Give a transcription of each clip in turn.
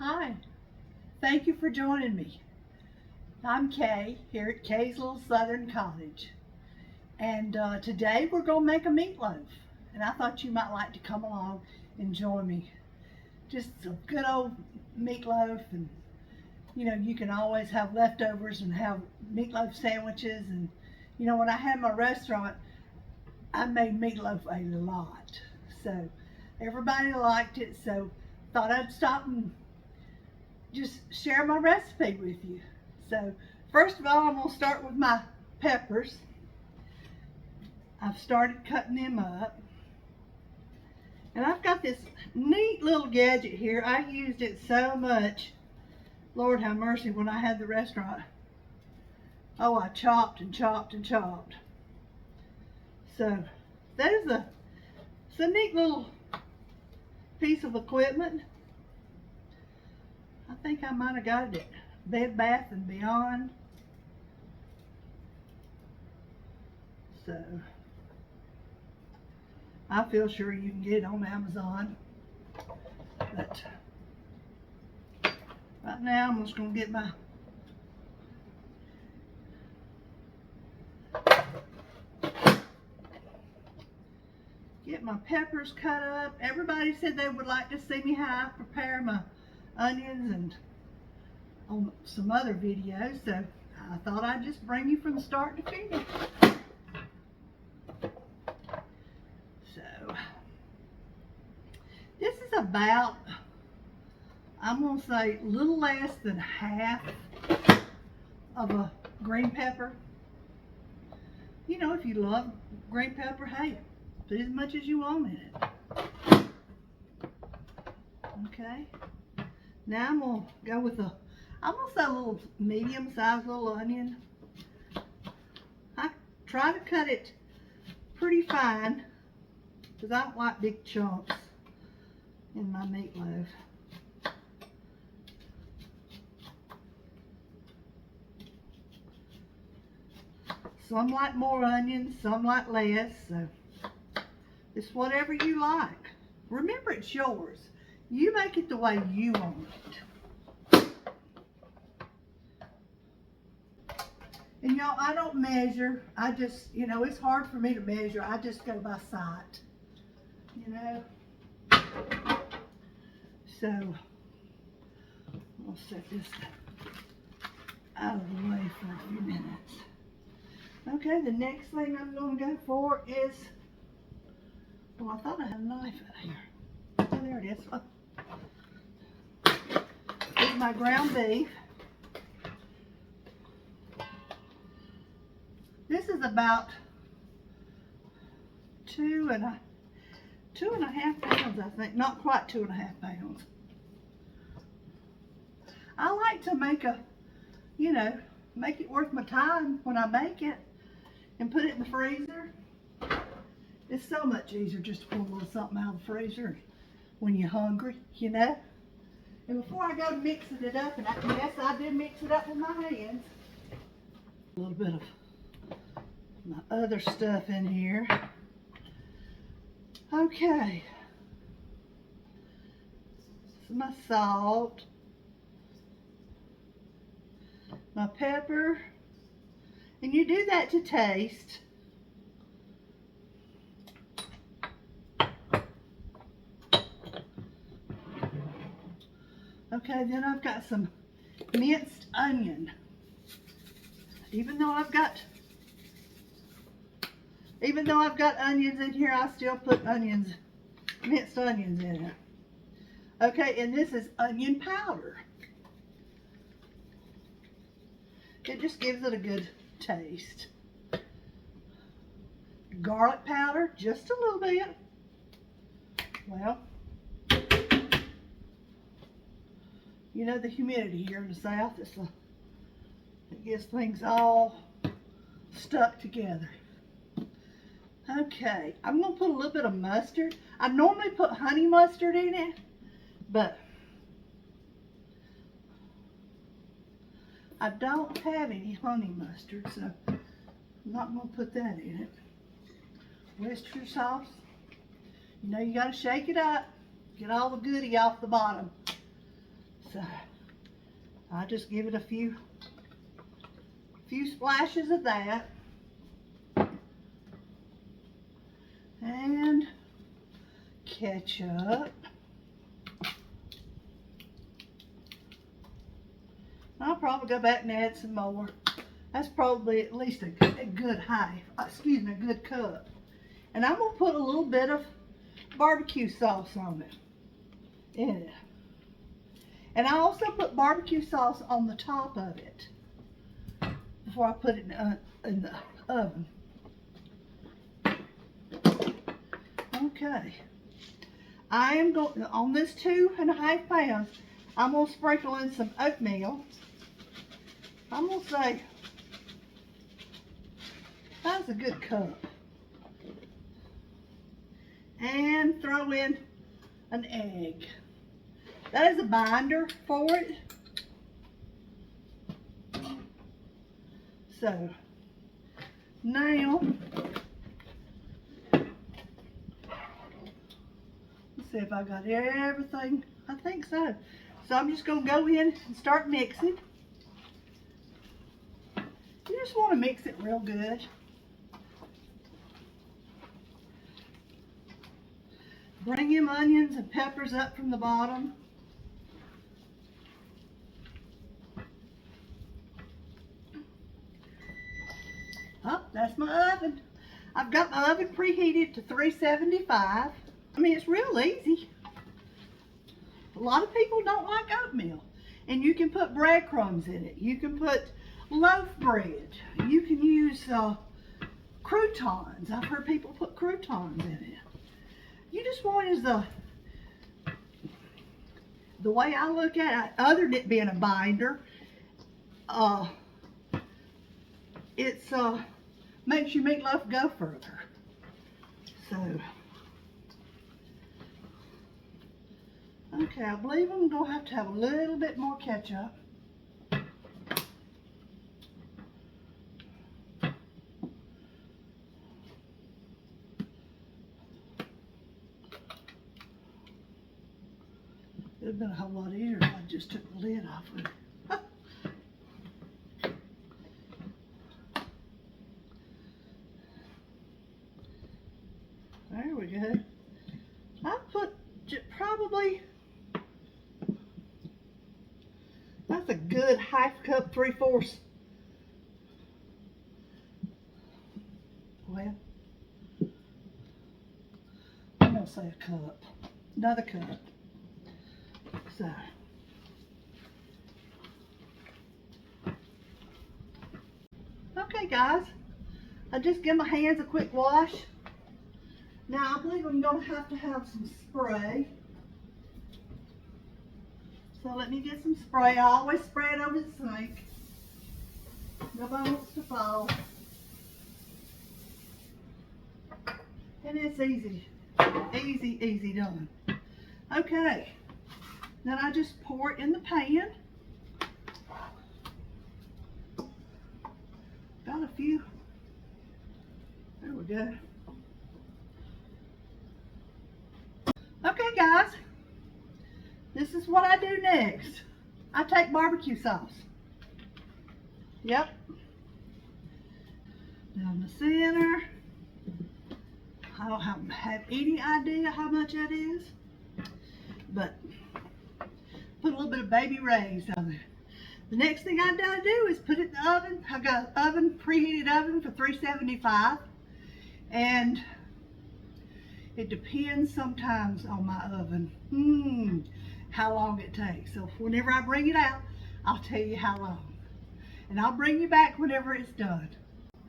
Hi, thank you for joining me. I'm Kay here at Kay's Little Southern Cottage, and today we're going to make a meatloaf, and I thought you might like to come along and join me. Just a good old meatloaf, and you can always have leftovers and have meatloaf sandwiches, and when I had my restaurant I made meatloaf a lot, so everybody liked it, so thought I'd stop and just share my recipe with you. So first of all, I'm going to start with my peppers. I've started cutting them up. And I've got this neat little gadget here. I used it so much. Lord have mercy, when I had the restaurant. Oh, I chopped and chopped and chopped. So that is it's a neat little piece of equipment. I think I might have got it at Bed Bath and Beyond. So I feel sure you can get it on Amazon. But right now I'm just going to get my peppers cut up. Everybody said they would like to see me how I prepare my onions and on some other videos, so I thought I'd just bring you from start to finish. So this is about, I'm going to say, a little less than half of a green pepper. If you love green pepper, hey, put as much as you want in it. Okay. Now I'm going to go with I'm going to say a little medium-sized little onion. I try to cut it pretty fine because I don't like big chunks in my meatloaf. Some like more onions, some like less, so it's whatever you like. Remember, it's yours. You make it the way you want it. And y'all, I don't measure. I just, it's hard for me to measure. I just go by sight, So, I'll set this out of the way for a few minutes. Okay, the next thing I'm going to go for is, well, I thought I had a knife out here. Oh, there it is. Oh. This is my ground beef. This is about two and a half pounds, I think. Not quite 2.5 pounds. I like to make make it worth my time when I make it and put it in the freezer. It's so much easier just to pull a little something out of the freezer when you're hungry, And before I go mixing it up, and yes, I did mix it up with my hands. A little bit of my other stuff in here. Okay. This is my salt, my pepper, and you do that to taste. Okay, then I've got some minced onion. Even though I've got onions in here, I still put minced onions in it. Okay, and this is onion powder. It just gives it a good taste. Garlic powder, just a little bit. Well, the humidity here in the South, it gets things all stuck together. Okay, I'm going to put a little bit of mustard. I normally put honey mustard in it, but I don't have any honey mustard, so I'm not going to put that in it. Worcestershire sauce. You got to shake it up, get all the goodie off the bottom. So I just give it a few splashes of that. And ketchup. I'll probably go back and add some more. That's probably at least a good cup. And I'm gonna put a little bit of barbecue sauce on it. In it. And I also put barbecue sauce on the top of it before I put it in the oven. Okay. I am going, on this 2.5 pounds, I'm going to sprinkle in some oatmeal. I'm going to say, that's a good cup. And throw in an egg. That is a binder for it. So, now, let's see if I got everything. I think so. So I'm just going to go in and start mixing. You just want to mix it real good. Bring your onions and peppers up from the bottom. Oh, that's my oven. I've got my oven preheated to 375. I mean, it's real easy. A lot of people don't like oatmeal. And you can put breadcrumbs in it. You can put loaf bread. You can use croutons. I've heard people put croutons in it. You just want is the way I look at it, other than it being a binder, it's makes your meatloaf go further. So, okay, I believe I'm gonna have a little bit more ketchup. It would have been a whole lot easier if I just took the lid off of it. There we go. I put probably, that's a good 1/2 cup, 3/4. Well, I'm gonna say a cup, another cup. So, okay guys, I just give my hands a quick wash. Now I believe I'm going to have some spray. So let me get some spray. I always spray it over the sink. Nobody wants to fall. And it's easy. Easy done. Okay. Then I just pour it in the pan. Got a few. There we go. Okay guys, this is what I do next. I take barbecue sauce. Yep. Down the center. I don't have any idea how much that is, but put a little bit of baby rays on there. The next thing I gotta do is put it in the oven. I got an oven, preheated oven for 375, and it depends sometimes on my oven, how long it takes. So whenever I bring it out, I'll tell you how long. And I'll bring you back whenever it's done.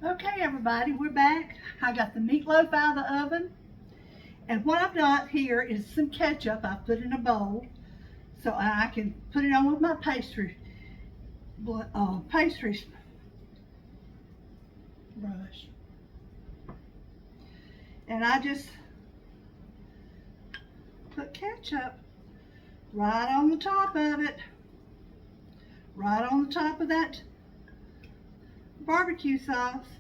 Okay everybody, we're back. I got the meatloaf out of the oven. And what I've got here is some ketchup I put in a bowl so I can put it on with my pastry brush. And I just put ketchup right on the top of it, right on the top of that barbecue sauce.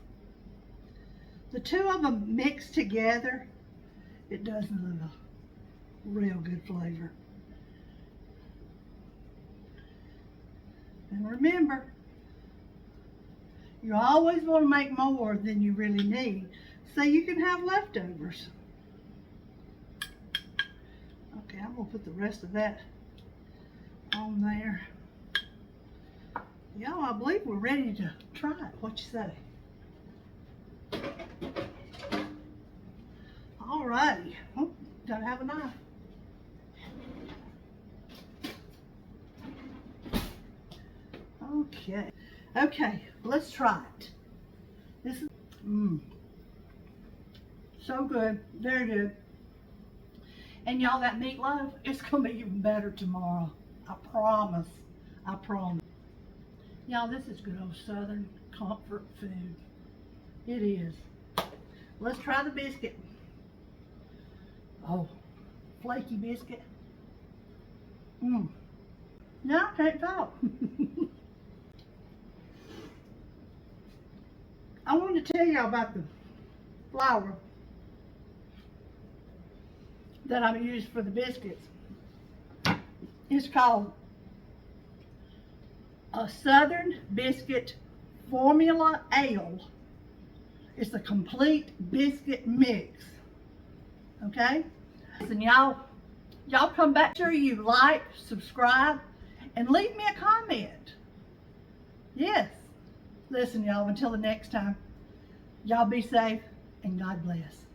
The two of them mixed together, it does a real good flavor. And remember, you always want to make more than you really need so you can have leftovers. Okay, I'm going to put the rest of that on there. Y'all, I believe we're ready to try it. What you say? Alrighty. Oh, gotta have a knife. Okay. Okay, let's try it. This is so good. Very good. And y'all, that meatloaf, it's gonna be even better tomorrow. I promise. I promise. Y'all, this is good old Southern comfort food. It is. Let's try the biscuit. Oh, flaky biscuit. No, I can't talk. I wanted to tell y'all about the flour that I use for the biscuits. It's called a Southern Biscuit Formula Ale. It's a complete biscuit mix. Okay? And y'all come back. Sure you like, subscribe, and leave me a comment. Yes. Listen, y'all, until the next time, y'all be safe and God bless.